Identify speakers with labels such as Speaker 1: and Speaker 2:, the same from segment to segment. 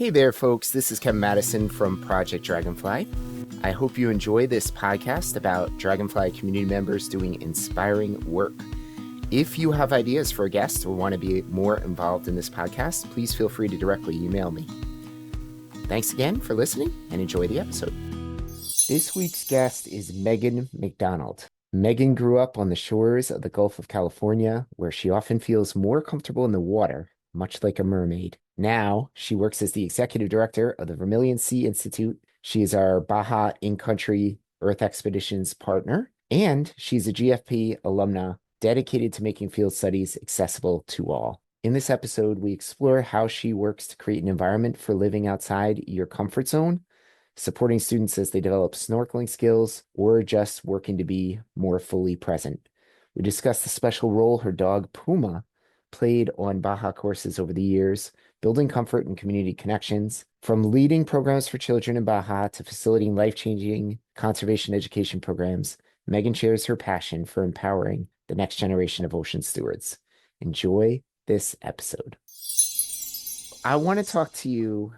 Speaker 1: Hey there, folks. This is Kevin Madison from Project Dragonfly. I hope you enjoy this podcast about Dragonfly community members doing inspiring work. If you have ideas for a guest or want to be more involved in this podcast, please feel free to directly email me. Thanks again for listening and enjoy the episode. This week's guest is Meghann McDonald. Meghann grew up on the shores of the Gulf of California, where she often feels more comfortable in the water, much like a mermaid. Now, she works as the executive director of the Vermilion Sea Institute. She is our Baja in-country Earth Expeditions partner, and she's a GFP alumna dedicated to making field studies accessible to all. In this episode, we explore how she works to create an environment for living outside your comfort zone, supporting students as they develop snorkeling skills, or just working to be more fully present. We discuss the special role her dog Puma played on Baja courses over the years, building comfort and community connections. From leading programs for children in Baja to facilitating life-changing conservation education programs, Meghann shares her passion for empowering the next generation of ocean stewards. Enjoy this episode. I want to talk to you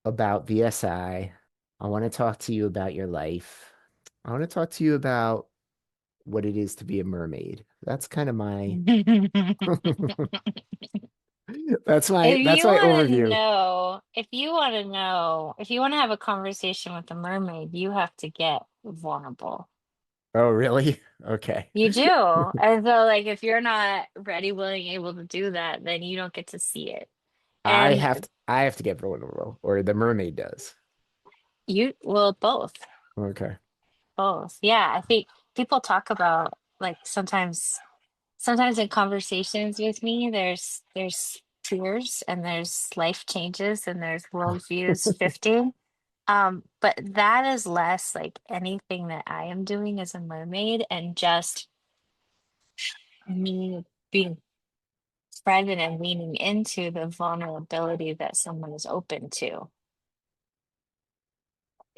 Speaker 1: about VSI. I want to talk to you about your life. I want to talk to you about what it is to be a mermaid. That's kind of my
Speaker 2: If
Speaker 1: that's
Speaker 2: you
Speaker 1: my
Speaker 2: want to
Speaker 1: overview.
Speaker 2: know, if you want to have a conversation with a mermaid, you have to get vulnerable.
Speaker 1: Oh, really? Okay.
Speaker 2: You do. And so, like, if you're not ready, willing, able to do that, then you don't get to see it. And
Speaker 1: I have to get vulnerable, or the mermaid does.
Speaker 2: you, well, both,
Speaker 1: Okay.
Speaker 2: both. Yeah, I think people talk about like sometimes in conversations with me, there's tears and there's life changes and there's worldviews shifting. But that is less like anything that I am doing as a mermaid and just me being present and leaning into the vulnerability that someone is open to.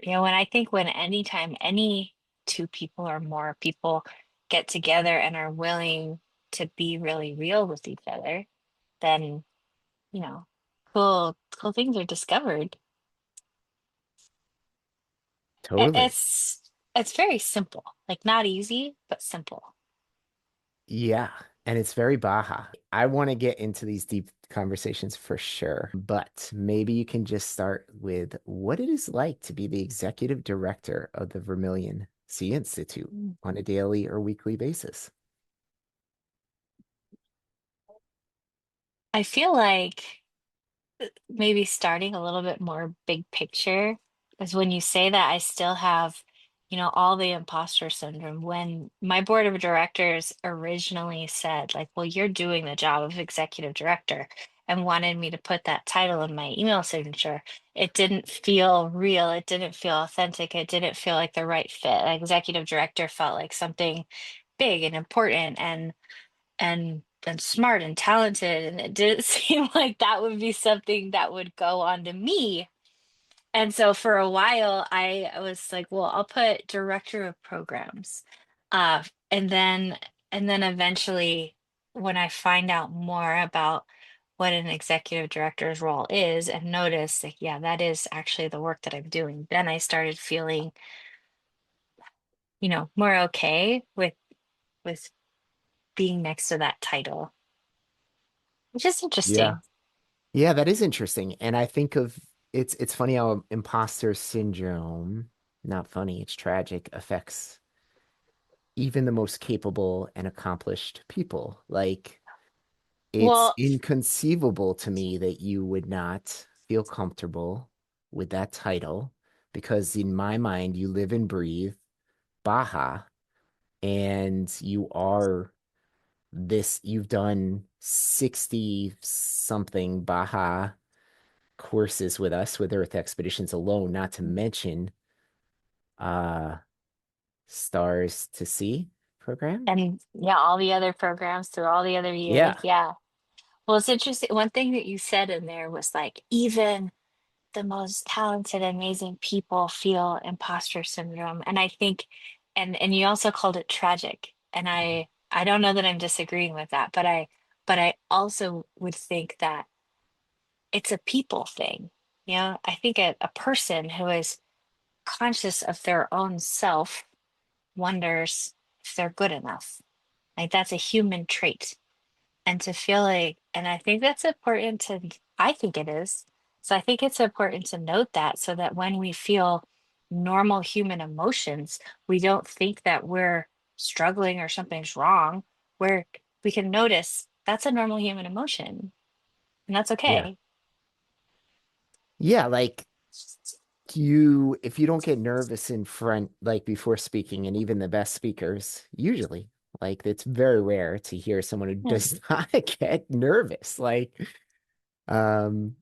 Speaker 2: And I think when anytime any two people or more people get together and are willing to be really real with each other, then, you know, cool things are discovered. It,
Speaker 1: Totally.
Speaker 2: it's it's very simple, like not easy, but simple.
Speaker 1: Yeah. And it's very Baja. I want to get into these deep conversations for sure, but maybe you can just start with what it is like to be the executive director of the Vermilion Sea Institute
Speaker 2: Mm.
Speaker 1: on a daily or weekly basis.
Speaker 2: I feel like maybe starting a little bit more big picture is when you say that I still have, all the imposter syndrome. When my board of directors originally said, like, well, you're doing the job of executive director and wanted me to put that title in my email signature, it didn't feel real. It didn't feel authentic. It didn't feel like the right fit. Executive director felt like something big and important and smart and talented, and it didn't seem like that would be something that would go on to me. And so for a while I was like, well, I'll put director of programs. uh and then eventually, when I find out more about what an executive director's role is and notice, like, yeah, that is actually the work that I'm doing, then I started feeling, more okay with being next to that title, which is
Speaker 1: Yeah.
Speaker 2: interesting.
Speaker 1: Yeah, that is interesting. And I think of it's funny how imposter syndrome, not funny, it's tragic, affects even the most capable and accomplished people. Like it's
Speaker 2: Well,
Speaker 1: inconceivable to me that you would not feel comfortable with that title because in my mind you live and breathe Baja and you are you've done 60 something Baja courses with us with Earth Expeditions alone, not to mention uh Stars to Sea program.
Speaker 2: and yeah, all the other programs through all the other years.
Speaker 1: Yeah,
Speaker 2: Yeah. Well, it's interesting. One thing that you said in there was like, even the most talented, amazing people feel imposter syndrome. And I think, and you also called it tragic. And I don't know that I'm disagreeing with that, but I also would think that it's a people thing. I think a person who is conscious of their own self wonders if they're good enough. Like that's a human trait. And to feel like, and I think that's important to, I think it is. So I think it's important to note that so that when we feel normal human emotions, we don't think that we're struggling or something's wrong. Where we can notice that's a normal human emotion and that's
Speaker 1: Yeah.
Speaker 2: okay.
Speaker 1: Yeah, like you if you don't get nervous in front like before speaking, and even the best speakers usually, like it's very rare to hear someone who
Speaker 2: Yeah.
Speaker 1: does not get nervous. Like um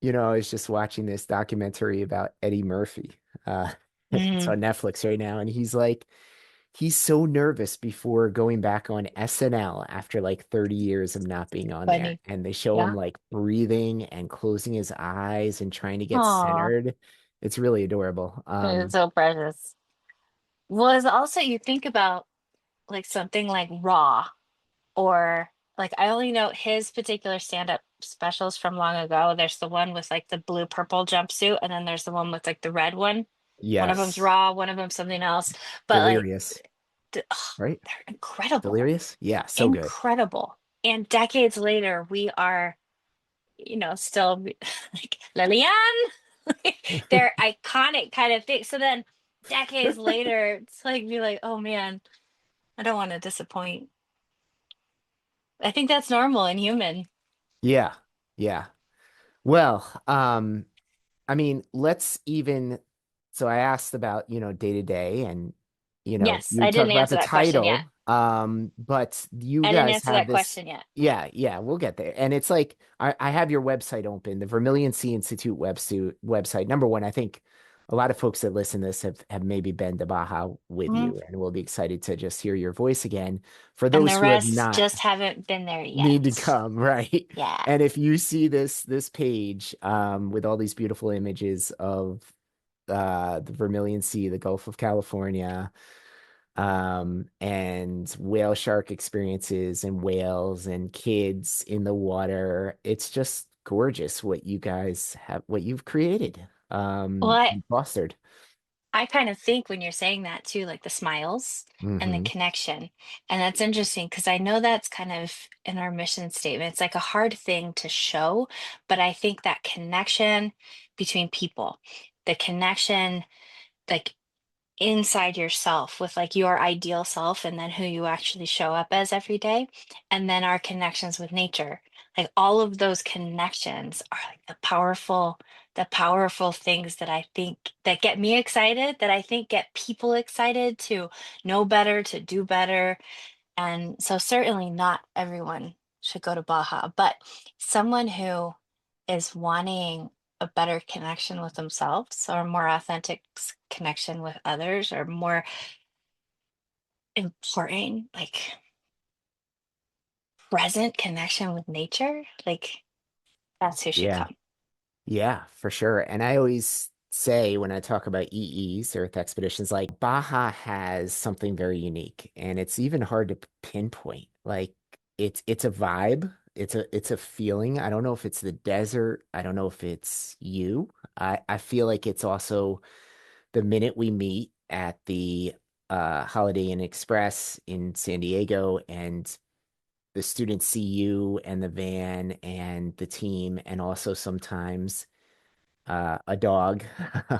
Speaker 1: I was just watching this documentary about Eddie Murphy. It's
Speaker 2: Mm,
Speaker 1: on Netflix right now, and he's so nervous before going back on SNL after like 30 years of not being on there.
Speaker 2: funny.
Speaker 1: And they show him
Speaker 2: Yeah.
Speaker 1: like breathing and closing his eyes and trying to get
Speaker 2: Aw,
Speaker 1: centered. It's really adorable.
Speaker 2: it's so precious. Was also you think about like something like Raw or like I only know his particular stand-up specials from long ago. There's the one with like the blue purple jumpsuit, and then there's the one with like the red one. One of them's
Speaker 1: Yes.
Speaker 2: Raw, one of them's something else. But like,
Speaker 1: Delirious,
Speaker 2: ugh,
Speaker 1: right?
Speaker 2: they're incredible,
Speaker 1: Delirious? Yeah, so good.
Speaker 2: incredible. And decades later, we are, still like Lillian. They're iconic kind of thing. So then decades later, it's like be like, oh man, I don't want to disappoint. I think that's normal and human.
Speaker 1: Yeah. Yeah. Well, I mean, let's even so I asked about, day to day, and
Speaker 2: Yes,
Speaker 1: you
Speaker 2: I
Speaker 1: talk
Speaker 2: didn't
Speaker 1: about
Speaker 2: answer
Speaker 1: the
Speaker 2: that question yet.
Speaker 1: title. But you
Speaker 2: I didn't
Speaker 1: guys
Speaker 2: answer
Speaker 1: have
Speaker 2: that
Speaker 1: this.
Speaker 2: question yet.
Speaker 1: Yeah, we'll get there. And it's like I have your website open, the Vermilion Sea Institute website. Number one, I think a lot of folks that listen to this have maybe been to Baja with
Speaker 2: Mhm.
Speaker 1: you, and we'll be excited to just hear your voice again. For
Speaker 2: And
Speaker 1: those
Speaker 2: the
Speaker 1: who have
Speaker 2: rest
Speaker 1: not
Speaker 2: just haven't been there
Speaker 1: need to
Speaker 2: yet.
Speaker 1: come, right?
Speaker 2: Yeah.
Speaker 1: And if you see this page with all these beautiful images of the Vermilion Sea, the Gulf of California, and whale shark experiences and whales and kids in the water, it's just gorgeous what you guys have, what you've created,
Speaker 2: Well, I,
Speaker 1: and fostered.
Speaker 2: I kind of think when you're saying that too, like the smiles and the
Speaker 1: Hmm.
Speaker 2: connection. And that's interesting because I know that's kind of in our mission statement. It's like a hard thing to show, but I think that connection between people, the connection, like inside yourself with like your ideal self and then who you actually show up as every day and then our connections with nature, like all of those connections are like the powerful things that I think that get me excited, that I think get people excited to know better, to do better. And so certainly not everyone should go to Baja, but someone who is wanting a better connection with themselves or a more authentic connection with others or more important, like present connection with nature, like that's who should
Speaker 1: Yeah.
Speaker 2: come.
Speaker 1: Yeah, for sure. And I always say when I talk about EEs, Earth expeditions, like Baja has something very unique, and it's even hard to pinpoint. Like it's a vibe, it's a feeling. I don't know if it's the desert. I don't know if it's you. I feel like it's also the minute we meet at the Holiday Inn Express in San Diego, and the students see you and the van and the team, and also sometimes a dog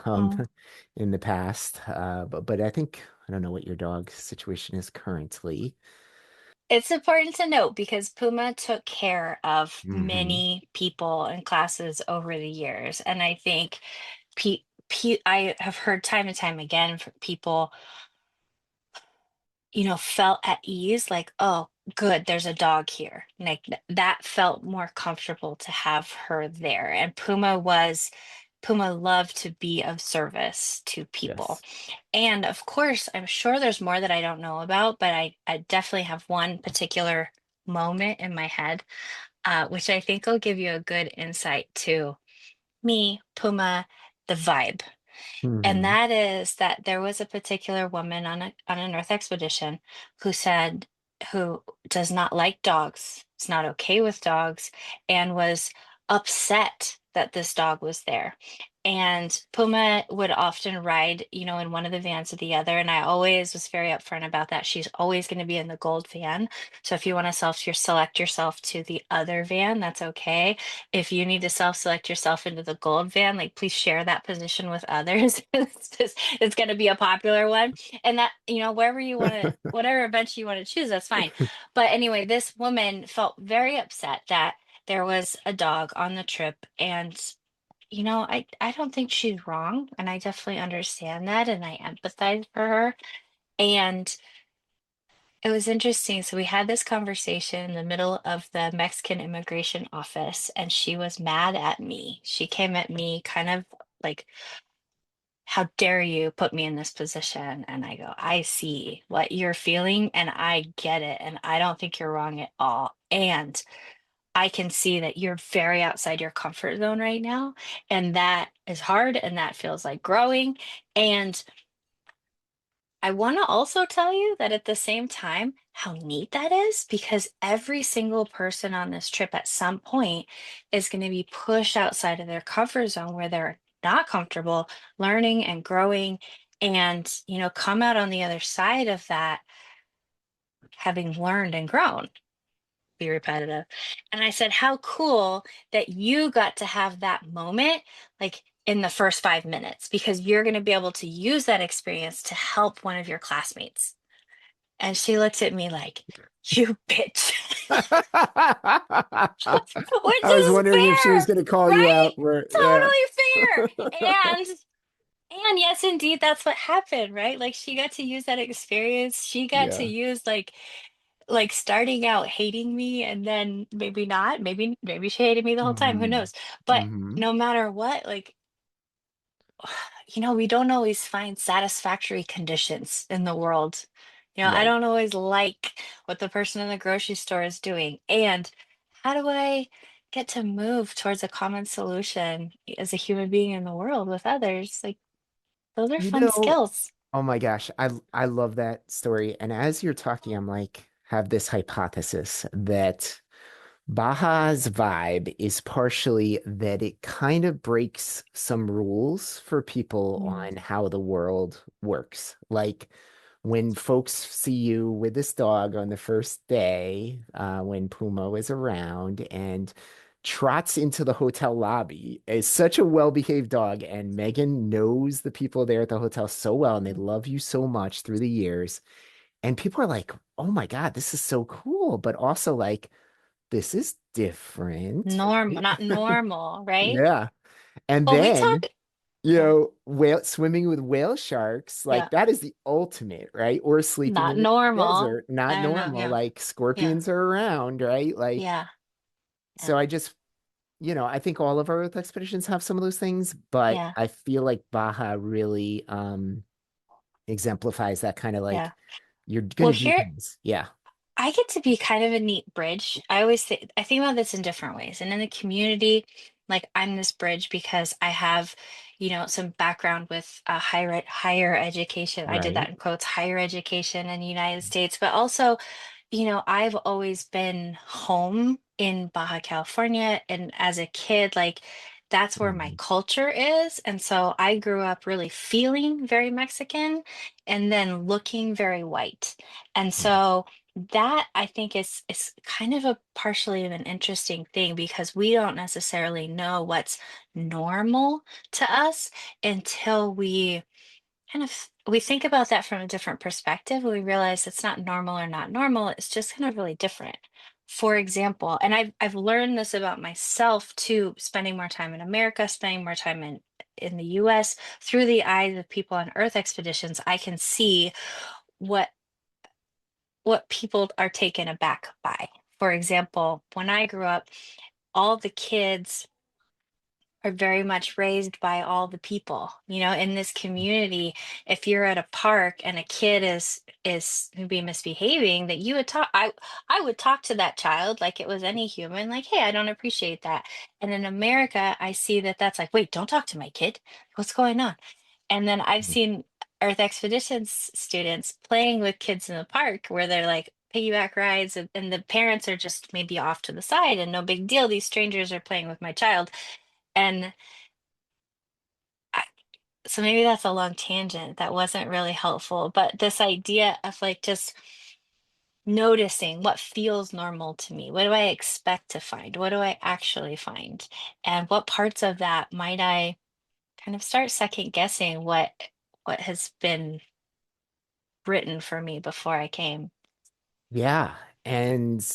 Speaker 1: um,
Speaker 2: Mm.
Speaker 1: in the past. But I think I don't know what your dog situation is currently.
Speaker 2: It's important to note because Puma took care of
Speaker 1: Hmm.
Speaker 2: many people and classes over the years. And I think I have heard time and time again from people, felt at ease, like, oh, good, there's a dog here. Like that felt more comfortable to have her there. And Puma loved to be of service to people.
Speaker 1: Yes.
Speaker 2: And of course, I'm sure there's more that I don't know about, but I definitely have one particular moment in my head, which I think will give you a good insight to me, Puma, the vibe. And
Speaker 1: Hmm.
Speaker 2: that is that there was a particular woman on an Earth expedition who said who does not like dogs, is not okay with dogs, and was upset that this dog was there. And Puma would often ride, in one of the vans or the other. And I always was very upfront about that. She's always going to be in the gold van. So if you want to select yourself to the other van, that's okay. If you need to self-select yourself into the gold van, like please share that position with others. It's going to be a popular one. And that, wherever you want to, whatever bench you want to choose, that's fine. But anyway, this woman felt very upset that there was a dog on the trip. And I don't think she's wrong, and I definitely understand that, and I empathize for her. And it was interesting. So we had this conversation in the middle of the Mexican immigration office, and she was mad at me. She came at me kind of like, how dare you put me in this position? And I go, I see what you're feeling, and I get it, and I don't think you're wrong at all. And I can see that you're very outside your comfort zone right now, and that is hard, and that feels like growing. And I want to also tell you that at the same time, how neat that is, because every single person on this trip at some point is going to be pushed outside of their comfort zone where they're not comfortable learning and growing, and, come out on the other side of that having learned and grown. Be repetitive. And I said, how cool that you got to have that moment, like in the first 5 minutes, because you're going to be able to use that experience to help one of your classmates. And she looked at me like, you bitch,
Speaker 1: I
Speaker 2: which
Speaker 1: was
Speaker 2: is
Speaker 1: wondering if she was
Speaker 2: fair,
Speaker 1: going to call you
Speaker 2: right?
Speaker 1: out for, yeah.
Speaker 2: Totally fair. And yes, indeed, that's what happened, right? Like she got to use that experience. She got to
Speaker 1: Yeah.
Speaker 2: use like starting out hating me, and then maybe not, maybe she hated me the whole time, who
Speaker 1: Hmm.
Speaker 2: knows. But
Speaker 1: Hmm.
Speaker 2: no matter what, like, we don't always find satisfactory conditions in the world. I
Speaker 1: Right.
Speaker 2: don't always like what the person in the grocery store is doing. And how do I get to move towards a common solution as a human being in the world with others? Like, those are
Speaker 1: You
Speaker 2: fun
Speaker 1: know,
Speaker 2: skills.
Speaker 1: oh my gosh, I love that story. And as you're talking, I'm like, have this hypothesis that Baja's vibe is partially that it kind of breaks some rules for people
Speaker 2: Mm.
Speaker 1: on how the world works. Like when folks see you with this dog on the first day, when Puma is around and trots into the hotel lobby, is such a well-behaved dog, and Megan knows the people there at the hotel so well, and they love you so much through the years. And people are like, oh my God, this is so cool, but also like, this is different, right?
Speaker 2: Not normal, right?
Speaker 1: Yeah. And
Speaker 2: Well, we talk,
Speaker 1: then,
Speaker 2: yeah,
Speaker 1: whale swimming with whale sharks, like
Speaker 2: yeah,
Speaker 1: that is the ultimate, right? Or sleeping
Speaker 2: not
Speaker 1: in the
Speaker 2: normal.
Speaker 1: desert, not
Speaker 2: I don't know.
Speaker 1: normal,
Speaker 2: Yeah,
Speaker 1: like
Speaker 2: yeah,
Speaker 1: scorpions are around, right? Like,
Speaker 2: yeah,
Speaker 1: so
Speaker 2: yeah,
Speaker 1: I just, I think all of our Earth expeditions have some of those things, but
Speaker 2: yeah,
Speaker 1: I feel like Baja really exemplifies that kind of like,
Speaker 2: yeah.
Speaker 1: you're
Speaker 2: Well,
Speaker 1: gonna do
Speaker 2: here
Speaker 1: things. Yeah.
Speaker 2: I get to be kind of a neat bridge. I think about this in different ways. And in the community, like I'm this bridge because I have, some background with higher education. I did that
Speaker 1: Right.
Speaker 2: in quotes, higher education in the United States, but also, I've always been home in Baja California. And as a kid, like that's where my
Speaker 1: Mhm.
Speaker 2: culture is. And so I grew up really feeling very Mexican and then looking very white. And
Speaker 1: Yeah.
Speaker 2: so that I think is kind of a partially of an interesting thing because we don't necessarily know what's normal to us until we think about that from a different perspective. We realize it's not normal or not normal. It's just kind of really different. For example, and I've learned this about myself too, spending more time in America, spending more time in the US, through the eyes of people on Earth expeditions, I can see what people are taken aback by. For example, when I grew up, all the kids are very much raised by all the people. In this community, if you're at a park and a kid is maybe misbehaving, that you would talk I would talk to that child like it was any human, like, hey, I don't appreciate that. And in America, I see that that's like, wait, don't talk to my kid. What's going on? And then I've seen Earth Expeditions students playing with kids in the park where they're like piggyback rides, and the parents are just maybe off to the side and no big deal. These strangers are playing with my child. And I, so maybe that's a long tangent that wasn't really helpful, but this idea of like just noticing what feels normal to me. What do I expect to find? What do I actually find? And what parts of that might I kind of start second guessing what has been written for me before I came?
Speaker 1: Yeah. And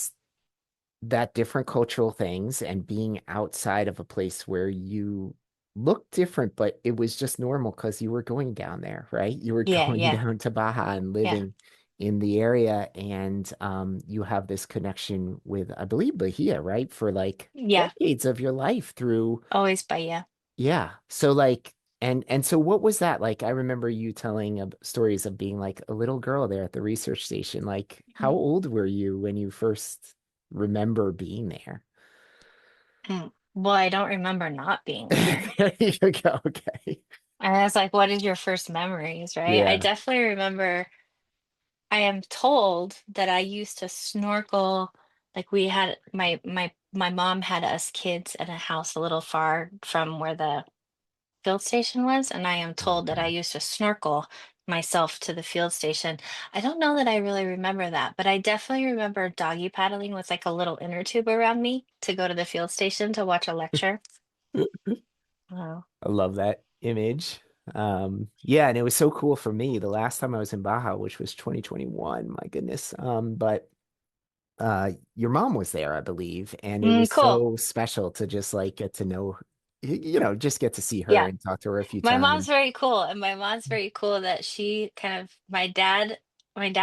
Speaker 1: that different cultural things and being outside of a place where you look different, but it was just normal because you were going down there, right? You were
Speaker 2: Yeah,
Speaker 1: going
Speaker 2: yeah,
Speaker 1: down to Baja and
Speaker 2: yeah,
Speaker 1: living in the area, and you have this connection with, I believe, Bahia, right? For like
Speaker 2: yeah.
Speaker 1: decades of your life through,
Speaker 2: Always by yeah.
Speaker 1: yeah. So like, and so what was that like? I remember you telling stories of being like a little girl there at the research station. Like, how old were you when you first remember being there?
Speaker 2: Well, I don't remember not being there.
Speaker 1: There you go. Okay.
Speaker 2: And it's like, what is your first memories, right? I
Speaker 1: Yeah.
Speaker 2: definitely remember, I am told that I used to snorkel. Like we had my mom had us kids in a house a little far from where the field station was, and I am told that I
Speaker 1: Okay.
Speaker 2: used to snorkel myself to the field station. I don't know that I really remember that, but I definitely remember doggy paddling with like a little inner tube around me to go to the field station to watch a lecture. Oh.
Speaker 1: I love that image. Yeah, and it was so cool for me the last time I was in Baja, which was 2021, my goodness. But your mom was there, I believe, and it was
Speaker 2: Cool.
Speaker 1: so special to just like get to know, just get to see her
Speaker 2: Yeah.
Speaker 1: and talk to her a few
Speaker 2: My mom's
Speaker 1: times.
Speaker 2: very cool, and my mom's very cool that she kind of my dad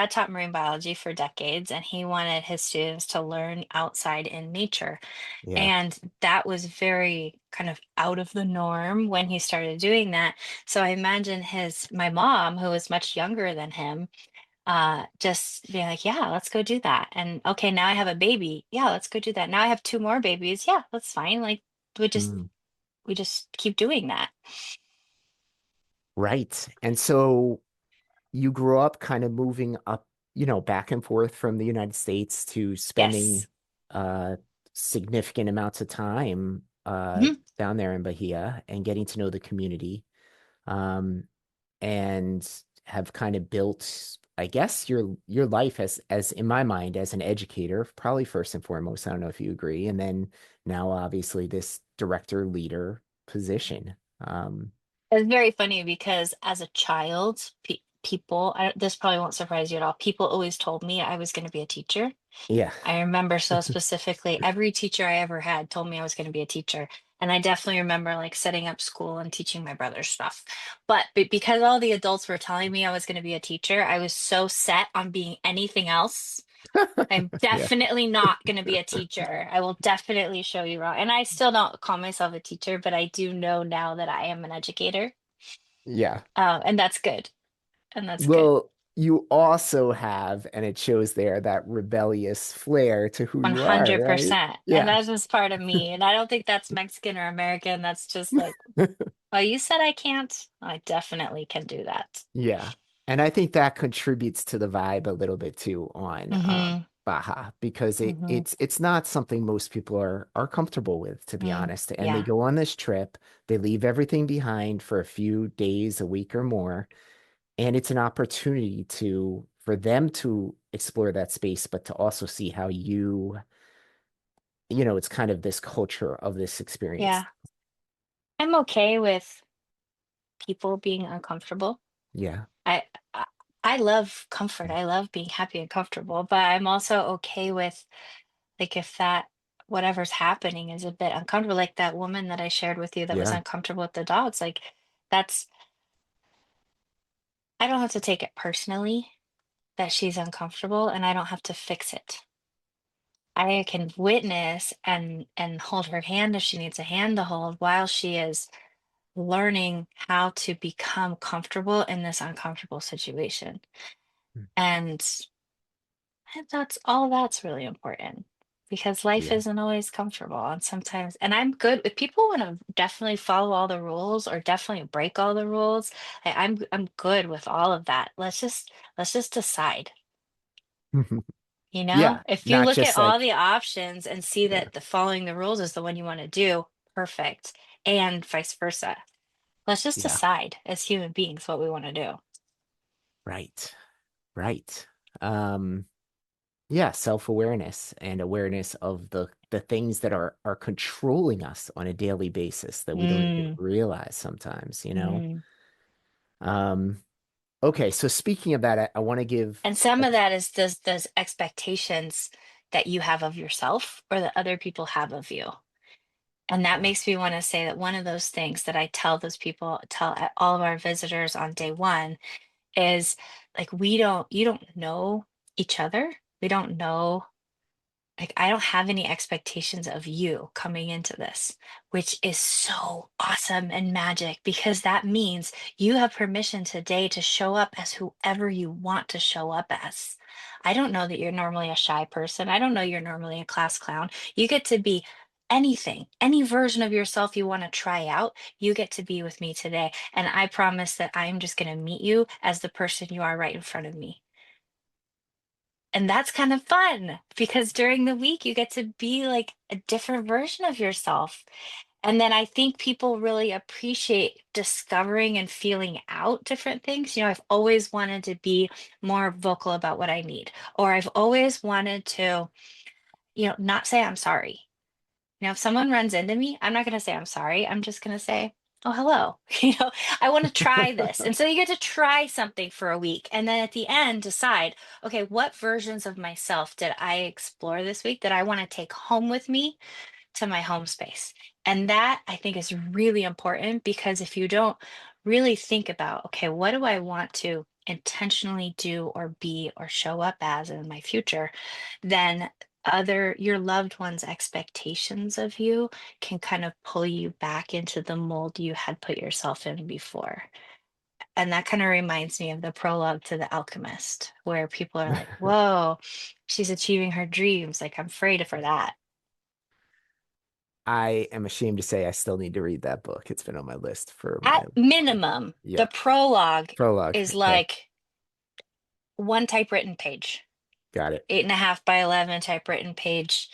Speaker 2: taught marine biology for decades, and he wanted his students to learn outside in nature.
Speaker 1: Yeah.
Speaker 2: And that was very kind of out of the norm when he started doing that. So I imagine my mom, who was much younger than him, just being like, yeah, let's go do that. And okay, now I have a baby. Yeah, let's go do that. Now I have two more babies. Yeah, that's fine. Like we just
Speaker 1: Mm.
Speaker 2: we just keep doing that.
Speaker 1: Right. And so you grew up kind of moving up, back and forth from the United States to
Speaker 2: Yes.
Speaker 1: spending significant amounts of time
Speaker 2: Mhm.
Speaker 1: down there in Bahia and getting to know the community, um, and have kind of built, I guess, your life as in my mind as an educator, probably first and foremost. I don't know if you agree, and then now obviously this director leader position.
Speaker 2: It's very funny because as a child, people, this probably won't surprise you at all. People always told me I was going to be a teacher.
Speaker 1: Yeah.
Speaker 2: I remember so specifically, every teacher I ever had told me I was going to be a teacher. And I definitely remember like setting up school and teaching my brother stuff. But because all the adults were telling me I was going to be a teacher, I was so set on being anything else. I'm
Speaker 1: Yeah.
Speaker 2: definitely not going to be a teacher. I will definitely show you wrong. And I still don't call myself a teacher, but I do know now that I am an educator.
Speaker 1: Yeah.
Speaker 2: And that's good. And that's good.
Speaker 1: Well, you also have, and it shows there, that rebellious flair to who you are, right?
Speaker 2: 100%. And
Speaker 1: Yeah.
Speaker 2: that's just part of me. And I don't think that's Mexican or American. That's just like, oh, you said I can't? I definitely can do that.
Speaker 1: Yeah. And I think that contributes to the vibe a little bit too on
Speaker 2: Mm-hmm.
Speaker 1: Baja, because
Speaker 2: Mm-hmm.
Speaker 1: it's not something most people are comfortable with, to be
Speaker 2: Mm.
Speaker 1: honest. And they
Speaker 2: Yeah.
Speaker 1: go on this trip, they leave everything behind for a few days, a week or more, and it's an opportunity to for them to explore that space, but to also see how it's kind of this culture of this experience.
Speaker 2: Yeah. I'm okay with people being uncomfortable.
Speaker 1: Yeah.
Speaker 2: I, I I love comfort. I love being happy and comfortable, but I'm also okay with like if that whatever's happening is a bit uncomfortable, like that woman that I shared with you that was
Speaker 1: Yeah.
Speaker 2: uncomfortable with the dogs, like that's I don't have to take it personally that she's uncomfortable and I don't have to fix it. I can witness and hold her hand if she needs a hand to hold while she is learning how to become comfortable in this uncomfortable situation. And that's really important because life
Speaker 1: Yeah.
Speaker 2: isn't always comfortable and sometimes and I'm good if people want to definitely follow all the rules or definitely break all the rules. I'm good with all of that. Let's just decide. You know,
Speaker 1: Yeah.
Speaker 2: if you
Speaker 1: Not
Speaker 2: look at
Speaker 1: just
Speaker 2: all
Speaker 1: like,
Speaker 2: the options and see
Speaker 1: yeah.
Speaker 2: that the following the rules is the one you want to do, perfect. and vice versa. Let's just
Speaker 1: Yeah.
Speaker 2: decide as human beings what we want to do.
Speaker 1: Right. Right. Um, yeah, self-awareness and awareness of the things that are controlling us on a daily basis that we don't even
Speaker 2: Mm,
Speaker 1: realize sometimes, you know?
Speaker 2: mm.
Speaker 1: Um, okay, so speaking of that, I want to give
Speaker 2: And some of that is those expectations that you have of yourself or that other people have of you. And that
Speaker 1: yeah.
Speaker 2: makes me want to say that one of those things that I tell those people, tell all of our visitors on day one is like, you don't know each other. We don't know, like, I don't have any expectations of you coming into this, which is so awesome and magic because that means you have permission today to show up as whoever you want to show up as. I don't know that you're normally a shy person. I don't know you're normally a class clown. You get to be anything, any version of yourself you want to try out. You get to be with me today. And I promise that I'm just going to meet you as the person you are right in front of me. And that's kind of fun because during the week you get to be like a different version of yourself. And then I think people really appreciate discovering and feeling out different things. You know, I've always wanted to be more vocal about what I need, or I've always wanted to, not say I'm sorry. If someone runs into me, I'm not going to say I'm sorry. I'm just going to say, oh, hello. I want to try this. And so you get to try something for a week. And then at the end, decide, okay, what versions of myself did I explore this week that I want to take home with me to my home space? And that I think is really important because if you don't really think about, okay, what do I want to intentionally do or be or show up as in my future, then your loved ones' expectations of you can kind of pull you back into the mold you had put yourself in before. And that kind of reminds me of the prologue to The Alchemist, where people are like, whoa, she's achieving her dreams. Like, I'm afraid for that.
Speaker 1: I am ashamed to say I still need to read that book. It's been on my list for
Speaker 2: At
Speaker 1: my
Speaker 2: minimum, the
Speaker 1: yeah.
Speaker 2: prologue
Speaker 1: Prologue.
Speaker 2: is
Speaker 1: Okay.
Speaker 2: like one typewritten page,
Speaker 1: Got it.
Speaker 2: 8.5 by 11 typewritten page.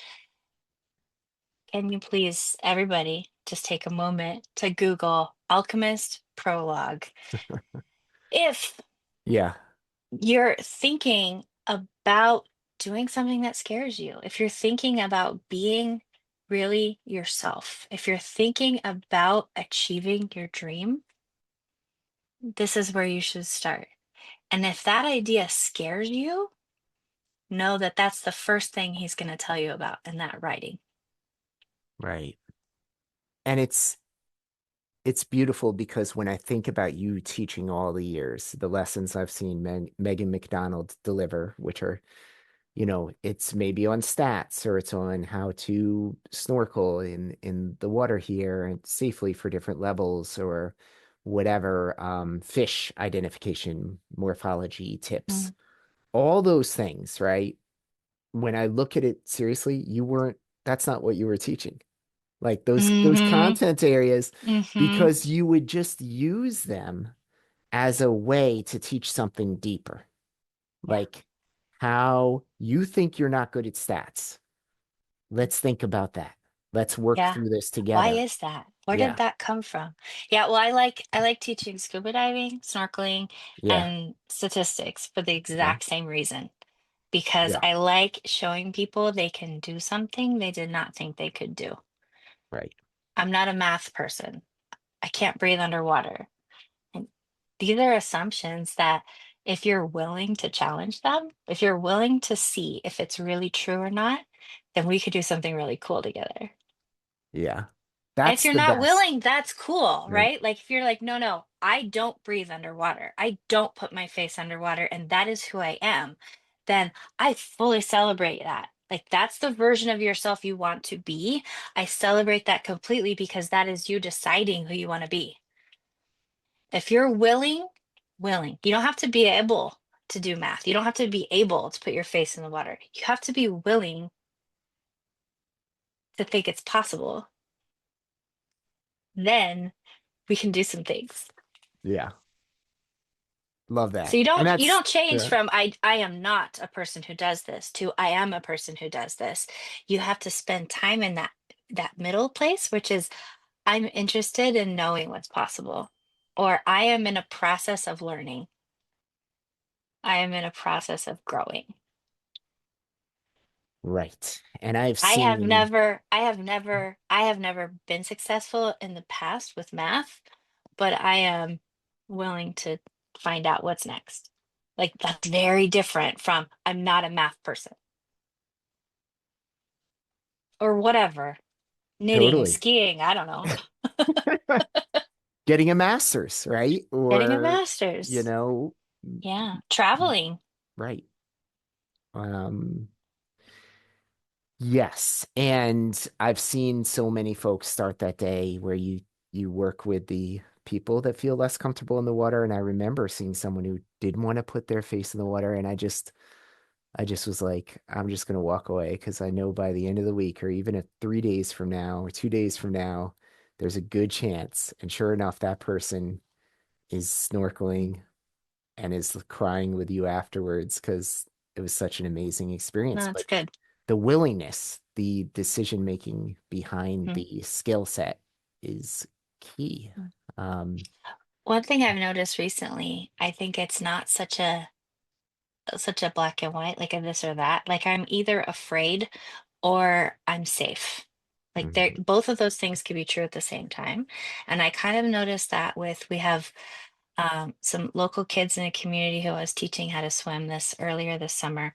Speaker 2: Can you please, everybody, just take a moment to Google Alchemist Prologue? If
Speaker 1: Yeah.
Speaker 2: you're thinking about doing something that scares you, if you're thinking about being really yourself, if you're thinking about achieving your dream, this is where you should start. And if that idea scares you, know that that's the first thing he's going to tell you about in that writing.
Speaker 1: Right. And it's beautiful because when I think about you teaching all the years, the lessons I've seen Meghann McDonald deliver, which are, it's maybe on stats or it's on how to snorkel in the water here and safely for different levels or whatever, fish identification, morphology tips,
Speaker 2: Mm.
Speaker 1: all those things, right? When I look at it seriously, that's not what you were teaching. Like those
Speaker 2: Mm-hmm.
Speaker 1: content areas,
Speaker 2: Mm-hmm.
Speaker 1: because you would just use them as a way to teach something deeper.
Speaker 2: Yeah.
Speaker 1: Like how you think you're not good at stats. Let's think about that. Let's work
Speaker 2: Yeah.
Speaker 1: through this
Speaker 2: Why
Speaker 1: together.
Speaker 2: is that? Where did
Speaker 1: Yeah.
Speaker 2: that come from? Yeah, well, I like teaching scuba diving, snorkeling,
Speaker 1: Yeah.
Speaker 2: and statistics for the
Speaker 1: Okay.
Speaker 2: exact same reason. Because
Speaker 1: Yeah.
Speaker 2: I like showing people they can do something they did not think they could do.
Speaker 1: Right.
Speaker 2: I'm not a math person. I can't breathe underwater. And these are assumptions that if you're willing to challenge them, if you're willing to see if it's really true or not, then we could do something really cool together.
Speaker 1: Yeah.
Speaker 2: And if
Speaker 1: That's
Speaker 2: you're
Speaker 1: the
Speaker 2: not
Speaker 1: best.
Speaker 2: willing, that's cool,
Speaker 1: Right.
Speaker 2: right? Like if you're like, no, no, I don't breathe underwater. I don't put my face underwater, and that is who I am, then I fully celebrate that. Like that's the version of yourself you want to be. I celebrate that completely because that is you deciding who you want to be. If you're willing, you don't have to be able to do math. You don't have to be able to put your face in the water. You have to be willing to think it's possible. Then we can do some things.
Speaker 1: Yeah. Love
Speaker 2: So
Speaker 1: that.
Speaker 2: you
Speaker 1: And
Speaker 2: don't you
Speaker 1: that's
Speaker 2: don't change
Speaker 1: yeah.
Speaker 2: from I am not a person who does this to I am a person who does this. You have to spend time in that middle place, which is I'm interested in knowing what's possible, or I am in a process of learning. I am in a process of growing.
Speaker 1: Right. And I've
Speaker 2: I have
Speaker 1: seen
Speaker 2: never, I have never, I have never been successful in the past with math, but I am willing to find out what's next. Like that's very different from I'm not a math person or whatever. Knitting,
Speaker 1: totally
Speaker 2: skiing, I don't know.
Speaker 1: getting a master's, right?
Speaker 2: Getting a
Speaker 1: Or, you
Speaker 2: master's.
Speaker 1: know,
Speaker 2: Yeah, traveling.
Speaker 1: right. Um, yes. And I've seen so many folks start that day where you work with the people that feel less comfortable in the water. And I remember seeing someone who didn't want to put their face in the water, and I just was like, I'm just gonna walk away because I know by the end of the week, or even if 3 days from now or 2 days from now, there's a good chance. And sure enough, that person is snorkeling and is crying with you afterwards because it was such an amazing experience.
Speaker 2: No,
Speaker 1: But
Speaker 2: that's good.
Speaker 1: the willingness, the decision making behind
Speaker 2: Mm.
Speaker 1: the skill set is key.
Speaker 2: Mm.
Speaker 1: Um,
Speaker 2: One thing I've noticed recently, I think it's not such a black and white, like a this or that. Like I'm either afraid or I'm safe. Like there,
Speaker 1: mhm.
Speaker 2: both of those things can be true at the same time. And I kind of noticed that we have some local kids in a community who I was teaching how to swim this earlier this summer.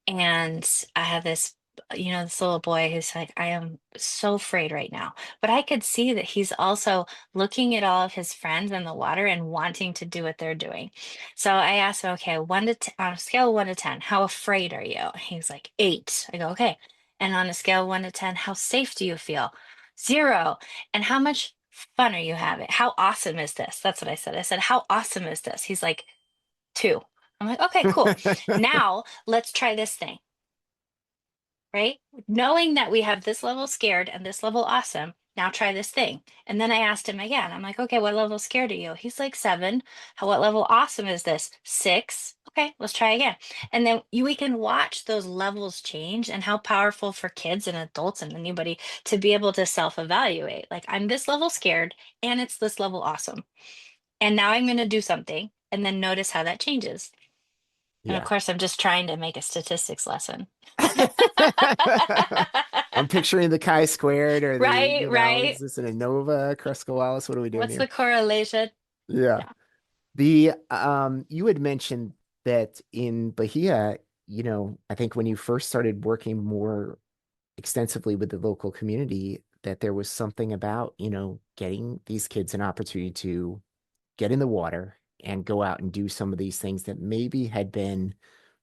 Speaker 2: And I had this, this little boy who's like, I am so afraid right now. But I could see that he's also looking at all of his friends in the water and wanting to do what they're doing. So I asked him, okay, on a scale of 1 to 10, how afraid are you? He's like 8. I go, okay. And on a scale of 1 to 10, how safe do you feel? 0. And how much fun are you having? How awesome is this? That's what I said. I said, how awesome is this? He's like, 2. I'm like, okay, cool. Now let's try this thing, right? Knowing that we have this level scared and this level awesome, now try this thing. And then I asked him again, I'm like, okay, what level scared are you? He's like 7. What level awesome is this? 6. Okay, let's try again. And then we can watch those levels change and how powerful for kids and adults and anybody to be able to self-evaluate. Like, I'm this level scared and it's this level awesome. And now I'm going to do something and then notice how that changes. And of
Speaker 1: Yeah.
Speaker 2: course, I'm just trying to make a statistics lesson.
Speaker 1: I'm picturing the chi-squared or
Speaker 2: Right,
Speaker 1: is
Speaker 2: right.
Speaker 1: this an ANOVA, Kruskal-Wallis? What are we doing
Speaker 2: What's the
Speaker 1: here?
Speaker 2: correlation?
Speaker 1: Yeah.
Speaker 2: Yeah.
Speaker 1: The you had mentioned that in Bahia, I think when you first started working more extensively with the local community, that there was something about, getting these kids an opportunity to get in the water and go out and do some of these things that maybe had been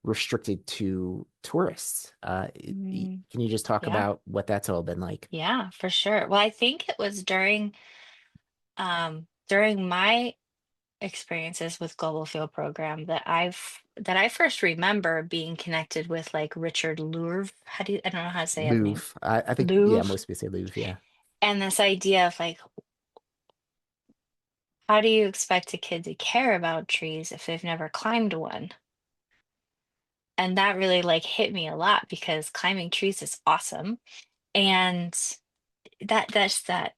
Speaker 1: restricted to tourists.
Speaker 2: Mm,
Speaker 1: Can you just talk
Speaker 2: yeah,
Speaker 1: about what that's all been like?
Speaker 2: yeah, for sure. Well, I think it was during my experiences with Global Field Program that I first remember being connected with like Richard Louvre. I don't know how to say his name.
Speaker 1: Louvre. I think, yeah,
Speaker 2: Louvre.
Speaker 1: most people say Louvre. Yeah.
Speaker 2: And this idea of like, how do you expect a kid to care about trees if they've never climbed one? And that really like hit me a lot because climbing trees is awesome. And that's that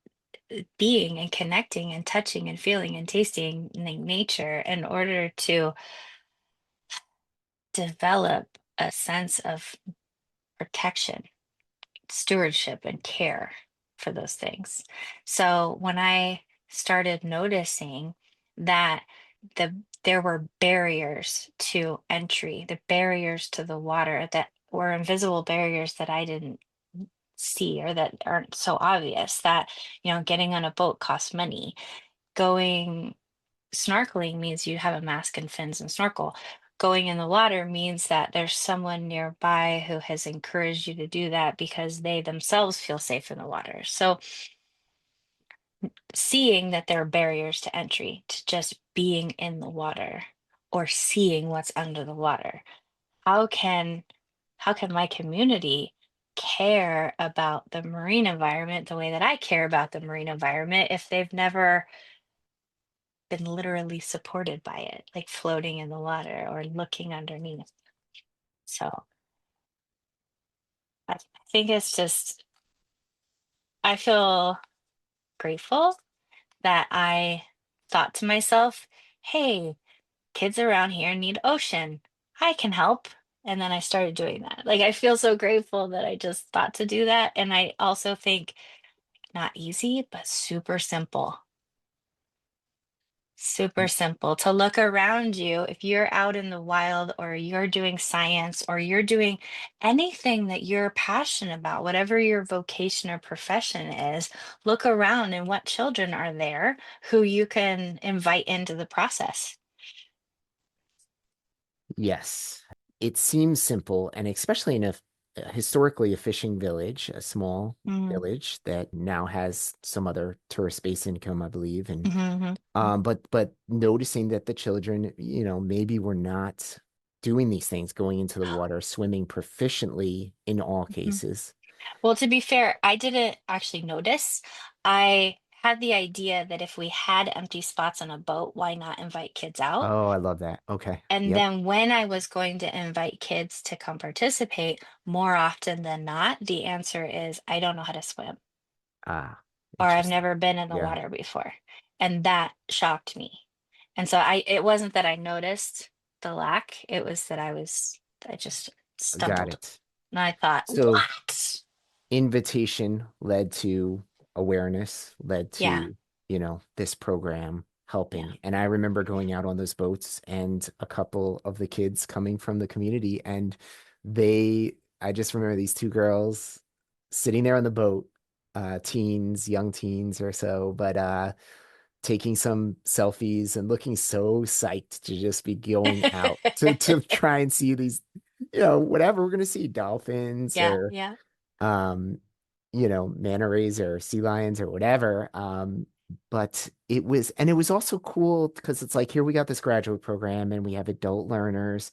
Speaker 2: being and connecting and touching and feeling and tasting nature in order to develop a sense of protection, stewardship, and care for those things. So when I started noticing that there were barriers to entry, the barriers to the water that were invisible barriers that I didn't see or that aren't so obvious, that getting on a boat costs money, going snorkeling means you have a mask and fins and snorkel. Going in the water means that there's someone nearby who has encouraged you to do that because they themselves feel safe in the water. So seeing that there are barriers to entry to just being in the water or seeing what's under the water. How can how can my community care about the marine environment the way that I care about the marine environment if they've never been literally supported by it, like floating in the water or looking underneath? So I think it's just, I feel grateful that I thought to myself, hey, kids around here need ocean. I can help. And then I started doing that. Like, I feel so grateful that I just thought to do that. And I also think not easy, but super simple. Super simple to look around you. If you're out in the wild or you're doing science or you're doing anything that you're passionate about, whatever your vocation or profession is, look around and what children are there who you can invite into the process.
Speaker 1: Yes. It seems simple, and especially in historically a fishing village, a small
Speaker 2: Mm,
Speaker 1: village that now has some other tourist-based income, I believe. And
Speaker 2: mhm, mhm.
Speaker 1: but noticing that the children, maybe were not doing these things, going into the water, swimming proficiently in all
Speaker 2: Mhm.
Speaker 1: cases.
Speaker 2: Well, to be fair, I didn't actually notice. I had the idea that if we had empty spots on a boat, why not invite kids out?
Speaker 1: Oh, I love that. Okay.
Speaker 2: And
Speaker 1: Yep.
Speaker 2: then when I was going to invite kids to come participate, more often than not, the answer is, I don't know how to swim,
Speaker 1: Ah,
Speaker 2: or I've
Speaker 1: interesting.
Speaker 2: never been in the
Speaker 1: Yeah,
Speaker 2: water before. And that shocked me. And so it wasn't that I noticed the lack, it was that I just
Speaker 1: got
Speaker 2: stumbled.
Speaker 1: it.
Speaker 2: And I thought,
Speaker 1: So
Speaker 2: what?
Speaker 1: invitation led to awareness, led
Speaker 2: Yeah,
Speaker 1: to, this program
Speaker 2: yeah.
Speaker 1: helping. And I remember going out on those boats and a couple of the kids coming from the community, and I just remember these two girls sitting there on the boat, teens, young teens or so, but taking some selfies and looking so psyched to just be going out to try and see these, whatever we're gonna see, dolphins
Speaker 2: Yeah,
Speaker 1: or
Speaker 2: yeah.
Speaker 1: um, manta rays or sea lions or whatever. But it was also cool because it's like, here we got this graduate program and we have adult learners,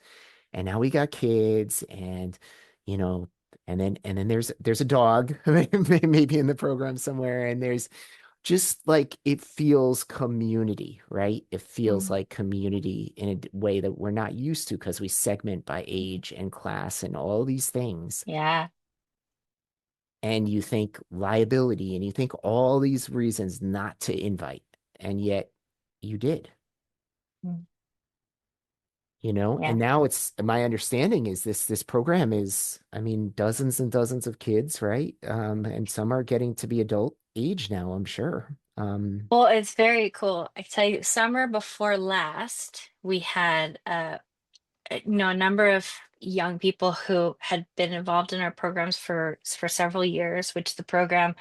Speaker 1: and now we got kids, and you know, and then there's a dog maybe in the program somewhere, and there's just like, it feels community, right? It feels
Speaker 2: Mm,
Speaker 1: like community in a way that we're not used to because we segment by age and class and all these things.
Speaker 2: yeah.
Speaker 1: And you think liability and you think all these reasons not to invite, and yet you did,
Speaker 2: Mm,
Speaker 1: and
Speaker 2: yeah.
Speaker 1: now it's my understanding is this program is, I mean, dozens and dozens of kids, right? And some are getting to be adult age now, I'm sure.
Speaker 2: Well, it's very cool. I tell you, summer before last, we had a number of young people who had been involved in our programs for several years, which the program,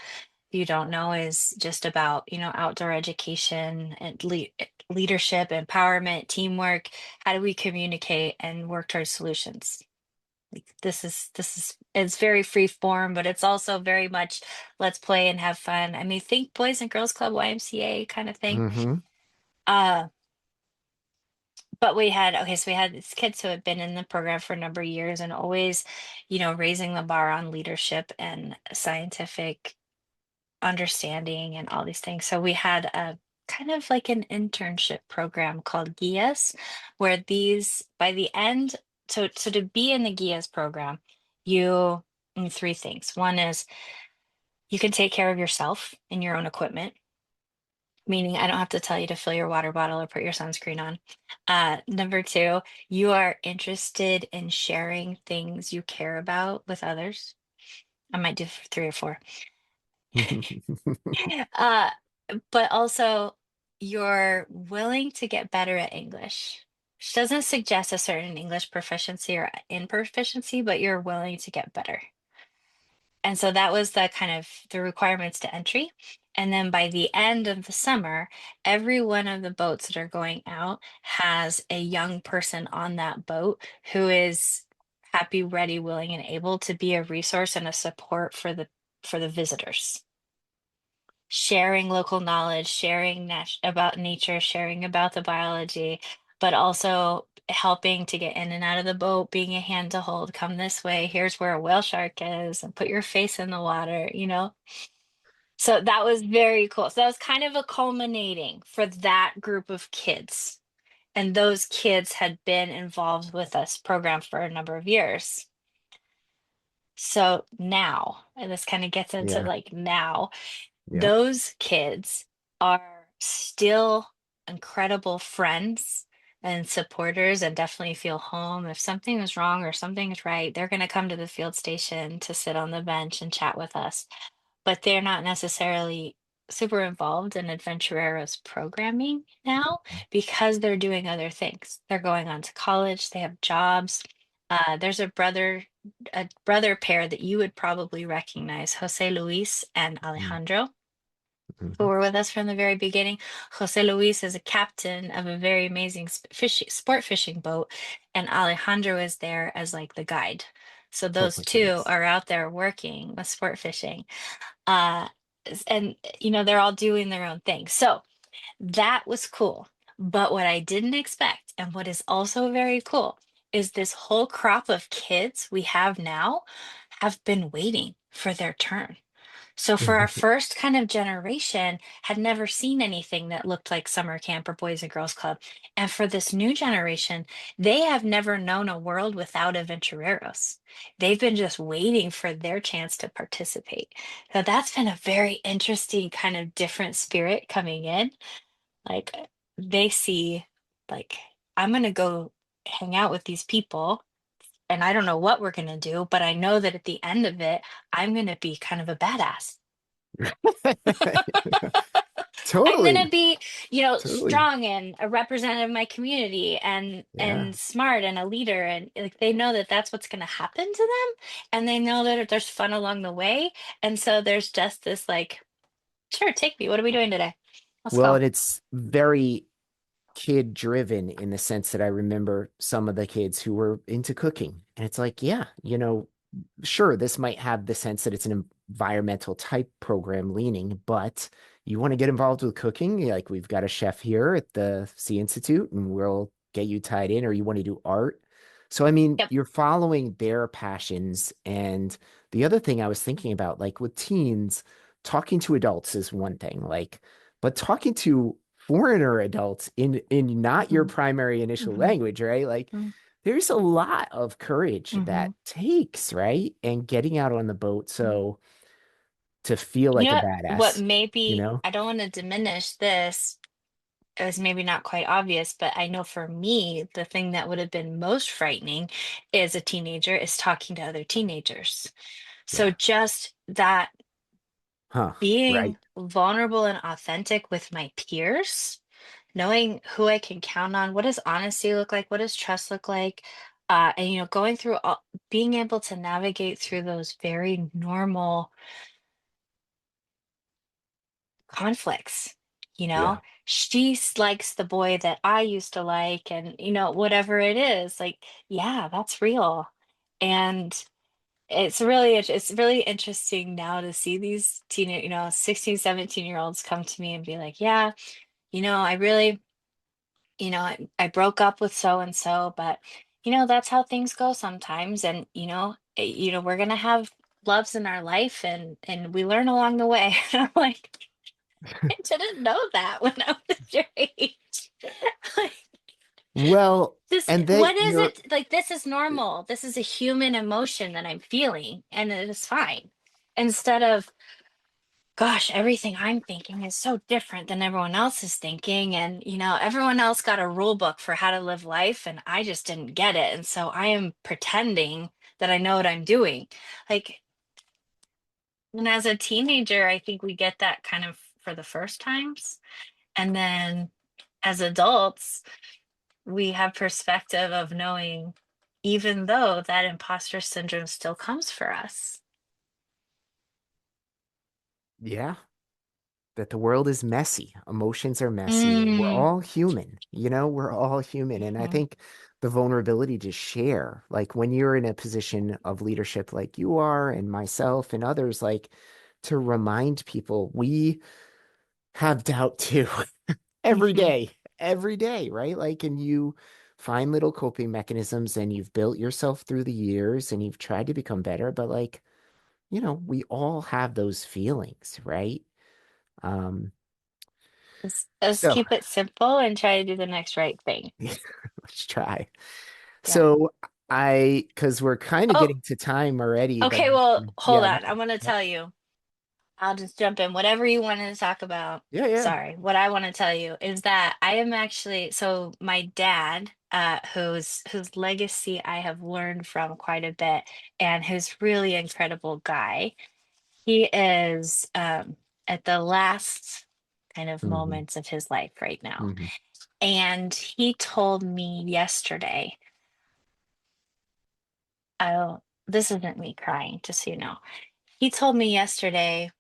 Speaker 2: if you don't know, is just about, outdoor education and leadership, empowerment, teamwork. How do we communicate and work towards solutions? Like, this is it's very free form, but it's also very much let's play and have fun. I mean, think Boys and Girls Club, YMCA kind of thing.
Speaker 1: hmm
Speaker 2: Uh, but so we had these kids who had been in the program for a number of years and always, raising the bar on leadership and scientific understanding and all these things. So we had a kind of like an internship program called GIAS, where these by the end, so to be in the GIAS program, you three things. One is you can take care of yourself and your own equipment, meaning I don't have to tell you to fill your water bottle or put your sunscreen on. Number two, you are interested in sharing things you care about with others. I might do three or four. Uh, but also you're willing to get better at English, which doesn't suggest a certain English proficiency or improficiency, but you're willing to get better. And so that was the kind of the requirements to entry. And then by the end of the summer, every one of the boats that are going out has a young person on that boat who is happy, ready, willing, and able to be a resource and a support for the visitors, sharing local knowledge, sharing about nature, sharing about the biology, but also helping to get in and out of the boat, being a hand to hold, come this way, here's where a whale shark is, and put your face in the water. So that was very cool. So that was kind of a culminating for that group of kids. And those kids had been involved with this program for a number of years. So now, and this kind of gets into
Speaker 1: Yeah.
Speaker 2: like now.
Speaker 1: Yeah.
Speaker 2: those kids are still incredible friends and supporters and definitely feel home. If something is wrong or something is right, they're going to come to the field station to sit on the bench and chat with us. But they're not necessarily super involved in Adventurero's programming now because they're doing other things. They're going on to college, they have jobs. There's a brother pair that you would probably recognize, Jose Luis and Alejandro, who
Speaker 1: Mm-hmm.
Speaker 2: were with us from the very beginning. Jose Luis is a captain of a very amazing sport fishing boat, and Alejandro is there as like the guide. So
Speaker 1: Oh
Speaker 2: those
Speaker 1: my
Speaker 2: two
Speaker 1: goodness.
Speaker 2: are out there working with sport fishing. Uh, and they're all doing their own thing. So that was cool. But what I didn't expect, and what is also very cool, is this whole crop of kids we have now have been waiting for their turn. So for our first kind of generation, had never seen anything that looked like summer camp or Boys and Girls Club. And for this new generation, they have never known a world without aventureros. They've been just waiting for their chance to participate. So that's been a very interesting kind of different spirit coming in. Like they see, like, I'm gonna go hang out with these people and I don't know what we're gonna do, but I know that at the end of it, I'm gonna be kind of a badass. I'm gonna
Speaker 1: Totally.
Speaker 2: be,
Speaker 1: Totally.
Speaker 2: strong and a representative of my community
Speaker 1: Yeah.
Speaker 2: and smart and a leader and like they know that that's what's gonna happen to them and they know that there's fun along the way and so there's just this like, sure, take me. What are we doing today? Let's
Speaker 1: Well,
Speaker 2: go.
Speaker 1: and it's very kid driven in the sense that I remember some of the kids who were into cooking. And it's like, yeah, sure, this might have the sense that it's an environmental type program leaning, but you want to get involved with cooking? Like we've got a chef here at the Sea Institute and we'll get you tied in, or you want to do art. So, I mean,
Speaker 2: Yep.
Speaker 1: you're following their passions. And the other thing I was thinking about, like with teens, talking to adults is one thing, like, but talking to foreigner adults in not your
Speaker 2: Hmm.
Speaker 1: primary initial
Speaker 2: Hmm.
Speaker 1: language, right? Like there's a lot of courage
Speaker 2: Hmm.
Speaker 1: that takes, right? And getting out on the boat so to feel
Speaker 2: You
Speaker 1: like a
Speaker 2: know what
Speaker 1: badass, you
Speaker 2: maybe
Speaker 1: know?
Speaker 2: I don't want to diminish this. It was maybe not quite obvious, but I know for me, the thing that would have been most frightening as a teenager is talking to other teenagers. So
Speaker 1: Yeah.
Speaker 2: just that
Speaker 1: Huh.
Speaker 2: being
Speaker 1: Right.
Speaker 2: vulnerable and authentic with my peers, knowing who I can count on, what does honesty look like? What does trust look like? And going through being able to navigate through those very normal conflicts.
Speaker 1: Yeah.
Speaker 2: Likes the boy that I used to like, and whatever it is, like, yeah, that's real. And it's really interesting now to see these 16, 17-year olds come to me and be like, yeah, I really, I broke up with so and so, but that's how things go sometimes. And we're gonna have loves in our life and we learn along the way. I'm like, I didn't know that when I was your age. Like,
Speaker 1: Well,
Speaker 2: this,
Speaker 1: and
Speaker 2: what
Speaker 1: that
Speaker 2: is
Speaker 1: you're
Speaker 2: it? Like, this is normal. This is a human emotion that I'm feeling, and it is fine. Instead of, gosh, everything I'm thinking is so different than everyone else is thinking. And, everyone else got a rule book for how to live life, and I just didn't get it. And so I am pretending that I know what I'm doing. Like, and as a teenager, I think we get that kind of for the first times. And then as adults, we have perspective of knowing, even though that imposter syndrome still comes for us.
Speaker 1: yeah, that the world is messy. Emotions are messy and we're
Speaker 2: Mm,
Speaker 1: all human, we're all human. And I
Speaker 2: mhm.
Speaker 1: think the vulnerability to share, like when you're in a position of leadership like you are and myself and others, like to remind people we have doubt too
Speaker 2: Mhm.
Speaker 1: every day, right? Like, and you find little coping mechanisms and you've built yourself through the years and you've tried to become better, but like, we all have those feelings, right? Um,
Speaker 2: Let's
Speaker 1: so
Speaker 2: keep it simple and try to do the next right thing.
Speaker 1: let's try.
Speaker 2: Yeah.
Speaker 1: So because we're kind of
Speaker 2: Oh,
Speaker 1: getting to time already, but
Speaker 2: okay. Well, hold
Speaker 1: yeah,
Speaker 2: on. I want to tell you. I'll just jump in. Whatever you wanted to talk about.
Speaker 1: Yeah, yeah.
Speaker 2: Sorry. What I want to tell you is that I am actually, so my dad, whose legacy I have learned from quite a bit, and who's really incredible guy. He is at the last kind of
Speaker 1: Hmm.
Speaker 2: moments of his life right now.
Speaker 1: Hmm.
Speaker 2: And he told me yesterday, oh, this isn't me crying, just so you know. He told me yesterday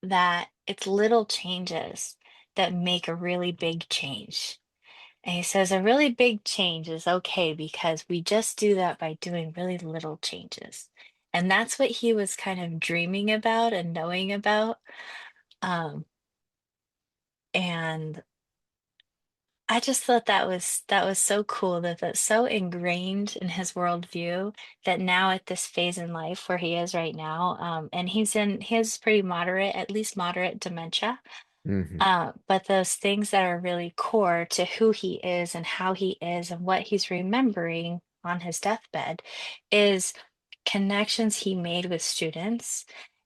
Speaker 2: that it's little changes that make a really big change. And he says a really big change is okay because we just do that by doing really little changes. And that's what he was kind of dreaming about and knowing about. Um, and I just thought that was so cool that that's so ingrained in his worldview that now at this phase in life where he is right now, and he has pretty moderate, at least moderate dementia.
Speaker 1: Hmm.
Speaker 2: But those things that are really core to who he is and how he is and what he's remembering on his deathbed is connections he made with students.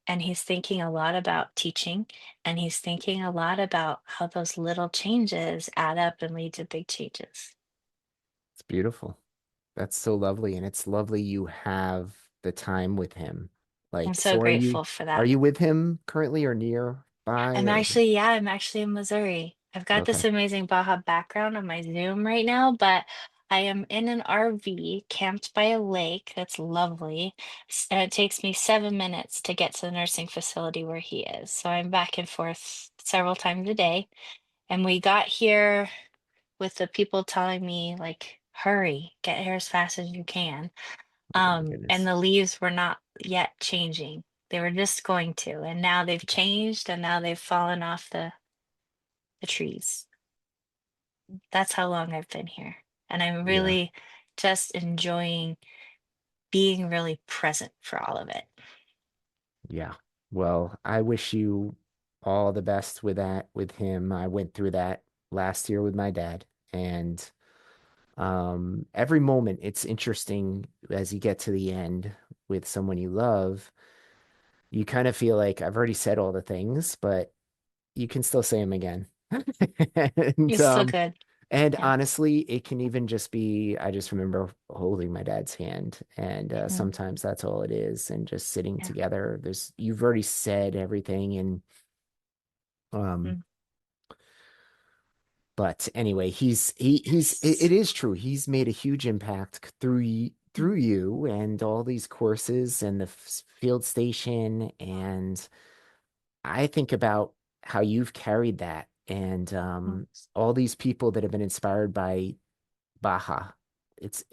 Speaker 2: And he's thinking a lot about teaching, and he's thinking a lot about how those little changes add up and lead to big changes.
Speaker 1: It's beautiful. That's so lovely, and it's lovely you have the time with him.
Speaker 2: I'm
Speaker 1: Like,
Speaker 2: so
Speaker 1: so
Speaker 2: grateful for
Speaker 1: are
Speaker 2: that.
Speaker 1: you with him currently or nearby
Speaker 2: I'm
Speaker 1: or
Speaker 2: actually, yeah, I'm actually in Missouri. I've got this
Speaker 1: okay.
Speaker 2: amazing Baja background on my Zoom right now, but I am in an RV camped by a lake that's lovely. And it takes me 7 minutes to get to the nursing facility where he is. So I'm back and forth several times a day. And we got here with the people telling me, like, hurry, get here as fast as you can.
Speaker 1: Oh my
Speaker 2: And
Speaker 1: goodness.
Speaker 2: the leaves were not yet changing. They were just going to, and now they've changed and now they've fallen off the trees. That's how long I've been here. And I'm
Speaker 1: Yeah.
Speaker 2: really just enjoying being really present for all of it.
Speaker 1: Yeah. Well, I wish you all the best with that with him. I went through that last year with my dad, and every moment it's interesting as you get to the end with someone you love. You kind of feel like I've already said all the things, but you can still say them again. And
Speaker 2: It's still good.
Speaker 1: and
Speaker 2: Yeah.
Speaker 1: honestly, it can even just be I just remember holding my dad's hand, and
Speaker 2: Mhm.
Speaker 1: sometimes that's all it is, and just sitting
Speaker 2: Yeah.
Speaker 1: together. There's you've already said everything, and um,
Speaker 2: Mm.
Speaker 1: but anyway, it
Speaker 2: Yes.
Speaker 1: is true. He's made a huge impact
Speaker 2: Mm.
Speaker 1: through you and all these courses and the field station, and I think about how you've carried that and
Speaker 2: Mm.
Speaker 1: all these people that have been inspired by Baja. It's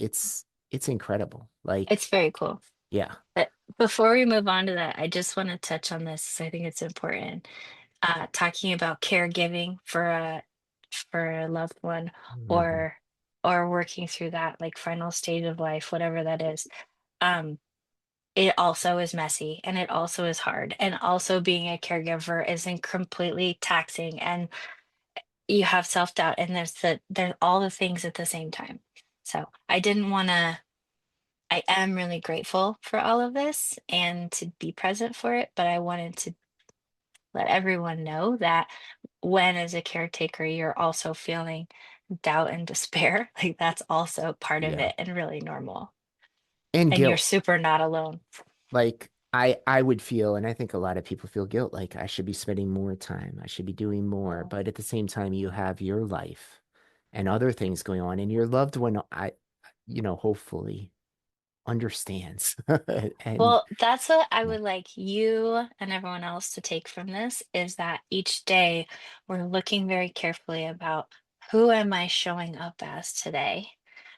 Speaker 1: incredible.
Speaker 2: It's
Speaker 1: Like,
Speaker 2: very cool.
Speaker 1: yeah.
Speaker 2: But before we move on to that, I just want to touch on this 'cause I think it's important. Talking about caregiving for a loved one
Speaker 1: Hmm.
Speaker 2: or working through that like final stage of life, whatever that is. Um, it also is messy and it also is hard. And also being a caregiver isn't completely taxing and you have self-doubt and there's all the things at the same time. So I didn't want to I am really grateful for all of this and to be present for it, but I wanted to let everyone know that when as a caretaker you're also feeling doubt and despair, like that's also part of
Speaker 1: Yeah.
Speaker 2: it and really normal.
Speaker 1: And
Speaker 2: And you're
Speaker 1: guilt.
Speaker 2: super not alone.
Speaker 1: Like I would feel, and I think a lot of people feel guilt, like I should be spending more time. I should be doing more. But at the same time, you have your life and other things going on, and your loved one, hopefully understands. And
Speaker 2: Well, that's what I
Speaker 1: yeah.
Speaker 2: would like you and everyone else to take from this is that each day we're looking very carefully about who am I showing up as today,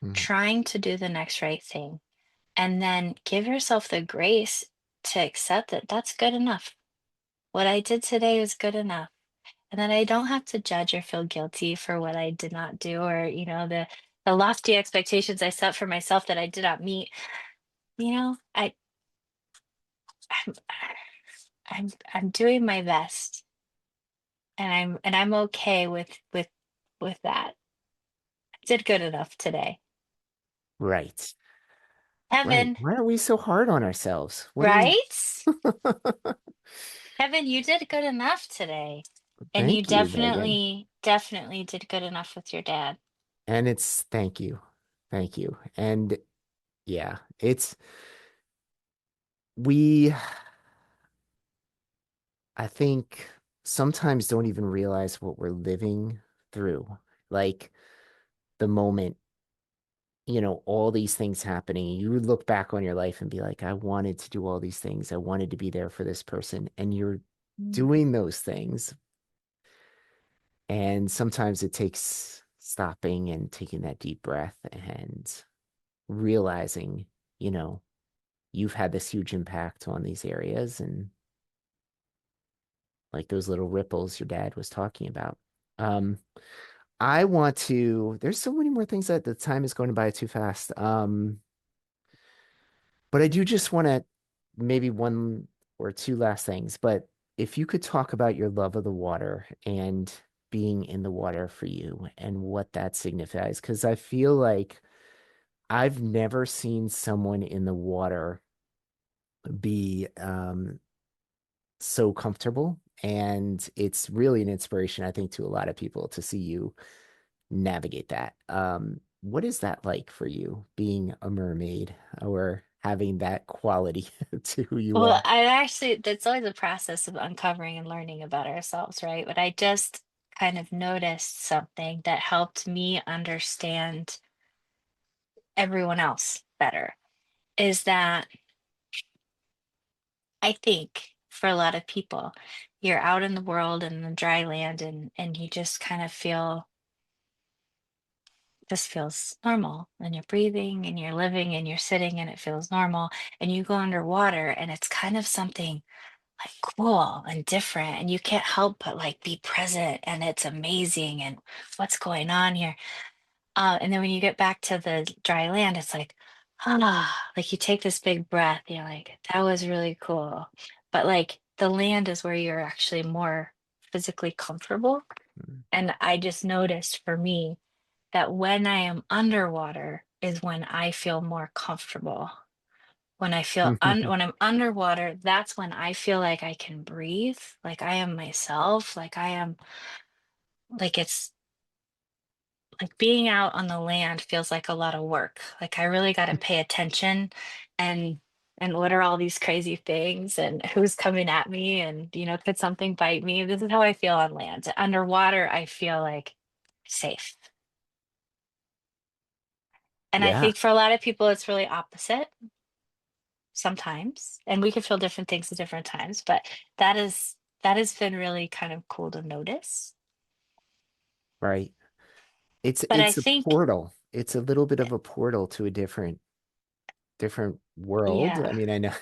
Speaker 1: Mhm.
Speaker 2: trying to do the next right thing, and then give yourself the grace to accept that that's good enough. What I did today is good enough. And then I don't have to judge or feel guilty for what I did not do or, the lofty expectations I set for myself that I did not meet. I'm I'm doing my best and I'm okay with that. I did good enough today.
Speaker 1: Right. Right.
Speaker 2: Heaven,
Speaker 1: Why are we so hard on ourselves? What do we
Speaker 2: right? Kevin, you did good enough today. And you
Speaker 1: Thank you, Megan.
Speaker 2: definitely did good enough with your dad.
Speaker 1: And it's thank you. Thank you. And yeah, it's we I think sometimes don't even realize what we're living through. Like the moment, all these things happening, you would look back on your life and be like, I wanted to do all these things. I wanted to be there for this person. And you're
Speaker 2: Mm.
Speaker 1: doing those things. And sometimes it takes stopping and taking that deep breath and realizing, you know, you've had this huge impact on these areas and like those little ripples your dad was talking about. Um, there's so many more things that the time is going by too fast. But I do just want to maybe one or two last things. But if you could talk about your love of the water and being in the water for you and what that signifies, because I feel like I've never seen someone in the water be so comfortable. And it's really an inspiration, I think, to a lot of people to see you navigate that. What is that like for you, being a mermaid or having that quality to who you
Speaker 2: Well,
Speaker 1: are?
Speaker 2: that's always a process of uncovering and learning about ourselves, right? But I just kind of noticed something that helped me understand everyone else better is that I think for a lot of people, you're out in the world in the dry land and you just kind of feel this feels normal and you're breathing and you're living and you're sitting and it feels normal and you go underwater and it's kind of something like cool and different and you can't help but like be present and it's amazing and what's going on here. And then when you get back to the dry land, it's like you take this big breath, you're like, that was really cool. But like the land is where you're actually more physically comfortable. And I just noticed for me that when I am underwater is when I feel more comfortable. When I'm underwater, that's when I feel like I can breathe, like I am myself, like I am like it's like being out on the land feels like a lot of work. Like I really got to pay attention and what are all these crazy things and who's coming at me and could something bite me? This is how I feel on land. Underwater, I feel like safe. And I
Speaker 1: Yeah,
Speaker 2: think for a lot of people it's really opposite sometimes. And we can feel different things at different times, but that has been really kind of cool to notice.
Speaker 1: right. It's
Speaker 2: But I
Speaker 1: it's a
Speaker 2: think
Speaker 1: portal. It's a little bit of a portal to a different world. I
Speaker 2: yeah.
Speaker 1: mean, I know.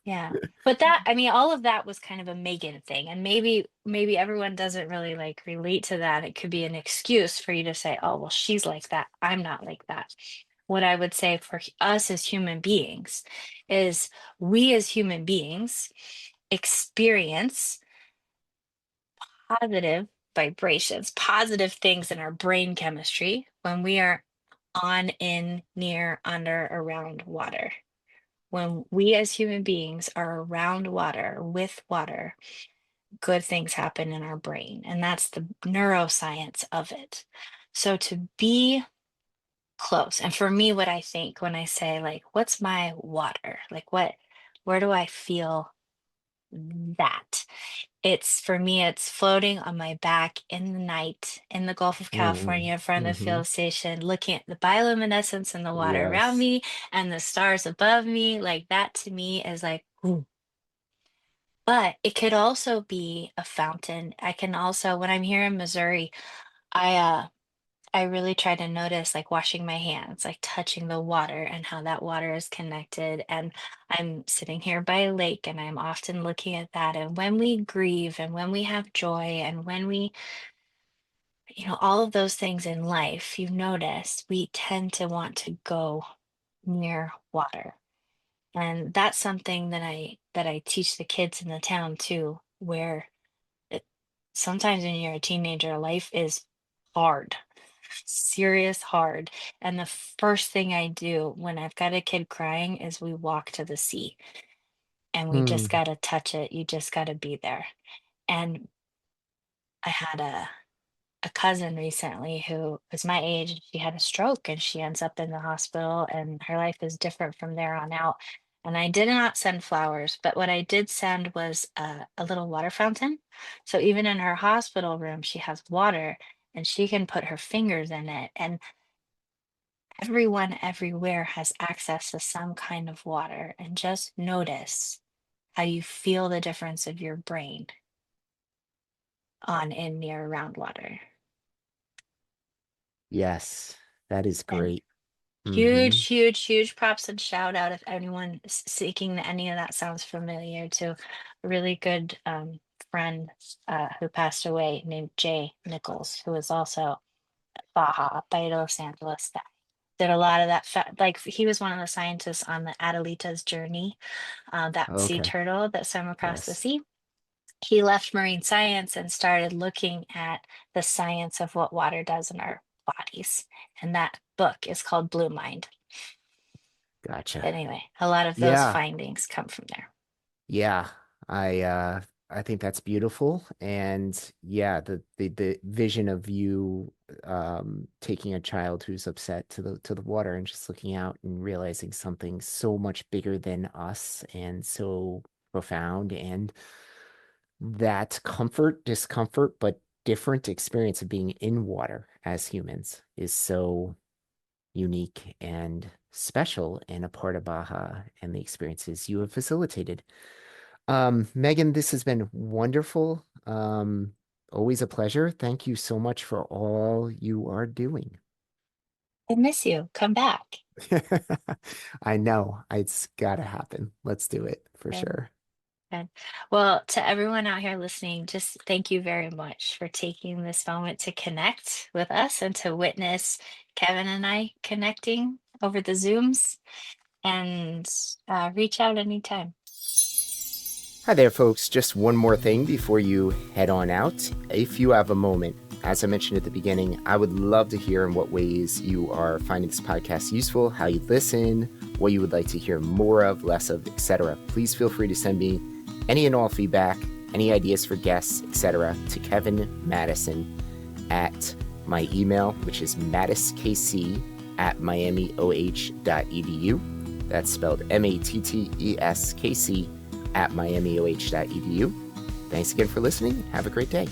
Speaker 2: Yeah. But that, I mean, all of that was kind of a Megan thing. And maybe everyone doesn't really like relate to that. It could be an excuse for you to say, oh, well, she's like that. I'm not like that. What I would say for us as human beings is we as human beings experience positive vibrations, positive things in our brain chemistry when we are on, in, near, under, around water. When we as human beings are around water, with water, good things happen in our brain. And that's the neuroscience of it. So to be close, and for me, what I think when I say, like, what's my water? Like, where do I feel that? It's for me, it's floating on my back in the night in the Gulf of
Speaker 1: Mm,
Speaker 2: California in front of the
Speaker 1: hmm.
Speaker 2: field station, looking at the bioluminescence in the water around
Speaker 1: Yes.
Speaker 2: me and the stars above me. Like that to me is like, ooh. But it could also be a fountain. I can also, when I'm here in Missouri, I really try to notice like washing my hands, like touching the water and how that water is connected. And I'm sitting here by a lake and I'm often looking at that. And when we grieve and when we have joy and when we, all of those things in life, you've noticed we tend to want to go near water. And that's something that I teach the kids in the town too, where it, sometimes when you're a teenager, life is hard, serious hard. And the first thing I do when I've got a kid crying is we walk to the sea. and we just
Speaker 1: Hmm.
Speaker 2: got to touch it. You just got to be there. And I had a cousin recently who was my age. And she had a stroke and she ends up in the hospital, and her life is different from there on out. And I did not send flowers, but what I did send was a little water fountain. So even in her hospital room, she has water and she can put her fingers in it. And everyone everywhere has access to some kind of water. And just notice how you feel the difference of your brain on in near around water.
Speaker 1: Yes, that is
Speaker 2: And
Speaker 1: great. Hmm.
Speaker 2: huge, huge, huge props and shout out if anyone seeking any of that sounds familiar to a really good friend who passed away named Jay Nichols, who was also Baja by Los Angeles. That did a lot of that. Like he was one of the scientists on the Adelita's journey, that sea
Speaker 1: Okay.
Speaker 2: turtle that swam across the
Speaker 1: Yes.
Speaker 2: sea. He left marine science and started looking at the science of what water does in our bodies. And that book is called Blue Mind.
Speaker 1: Gotcha.
Speaker 2: Anyway, a lot of those
Speaker 1: Yeah.
Speaker 2: findings come from there.
Speaker 1: Yeah. I uh I think that's beautiful. And yeah, the vision of you taking a child who's upset to the water and just looking out and realizing something so much bigger than us and so profound, and that comfort, discomfort, but different experience of being in water as humans is so unique and special and a part of Baja and the experiences you have facilitated. Meghann, this has been wonderful. Always a pleasure. Thank you so much for all you are doing.
Speaker 2: I miss you. Come back.
Speaker 1: I know it's gotta happen. Let's do it for
Speaker 2: Good,
Speaker 1: sure.
Speaker 2: good. Well, to everyone out here listening, just thank you very much for taking this moment to connect with us and to witness Kevin and I connecting over the Zooms, and reach out anytime.
Speaker 1: Hi there, folks. Just one more thing before you head on out. If you have a moment, as I mentioned at the beginning, I would love to hear in what ways you are finding this podcast useful, how you listen, what you would like to hear more of, less of, etc. Please feel free to send me any and all feedback, any ideas for guests, etc. to Kevin Madison at my email, which is mattiskc@miamioh.edu. That's spelled MATTESKC at miamioh.edu. Thanks again for listening. Have a great day.